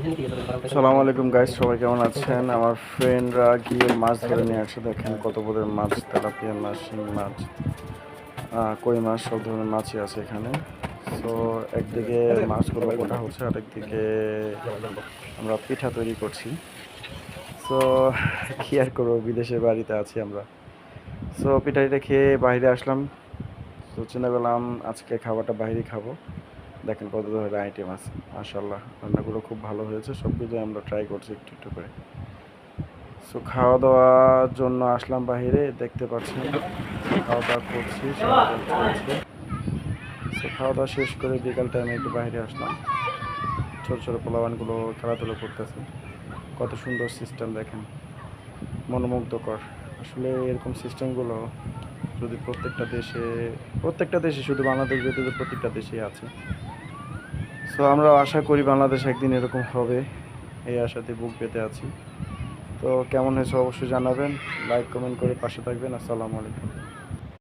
আসসালামু আলাইকুম গাইস, সবাই কেমন আছেন? আমার ফ্রেন্ডরা গিয়ে মাছ ধরে নিয়ে আসছে। দেখেন কত পদের মাছ, তেলাপিয়া মাছ, শিং মাছ, কই মাছ, সব ধরনের মাছই আছে এখানে। সো একদিকে মাছগুলো কাটা হচ্ছে, আরেকদিকে আমরা পিঠা তৈরি করছি। সো কি আর করবো, বিদেশের বাড়িতে আছি আমরা। সো পিঠাটা খেয়ে বাইরে আসলাম। তো চিন্তা করলাম আজকে খাবারটা বাইরেই খাবো। দেখেন কত ধরনের আইটেম আছে, মাশাল্লাহ রান্নাগুলো খুব ভালো হয়েছে। সব কিছু আমরা ট্রাই করছি একটু একটু করে। সো খাওয়া দাওয়ার জন্য আসলাম বাহিরে, দেখতে পাচ্ছেন খাওয়া দাওয়া করছি, সারাদিন চলছে। সো খাওয়া দাওয়া শেষ করে বিকাল টাইমে একটু বাইরে আসলাম। ছোটো ছোটো পোলাবানগুলো খেলাধুলো করতেছে। কত সুন্দর সিস্টেম দেখেন, মনোমুগ্ধকর। আসলে এরকম সিস্টেমগুলো যদি প্রত্যেকটা দেশে, শুধু বাংলাদেশ ব্যতীত প্রত্যেকটা দেশেই আছে। সো আমরা আশা করি বাংলাদেশ একদিন এরকম হবে, এই আশাতে বুক পেতে আছি। তো কেমন হয়েছে অবশ্যই জানাবেন, লাইক কমেন্ট করে পাশে থাকবেন। আসসালামু আলাইকুম।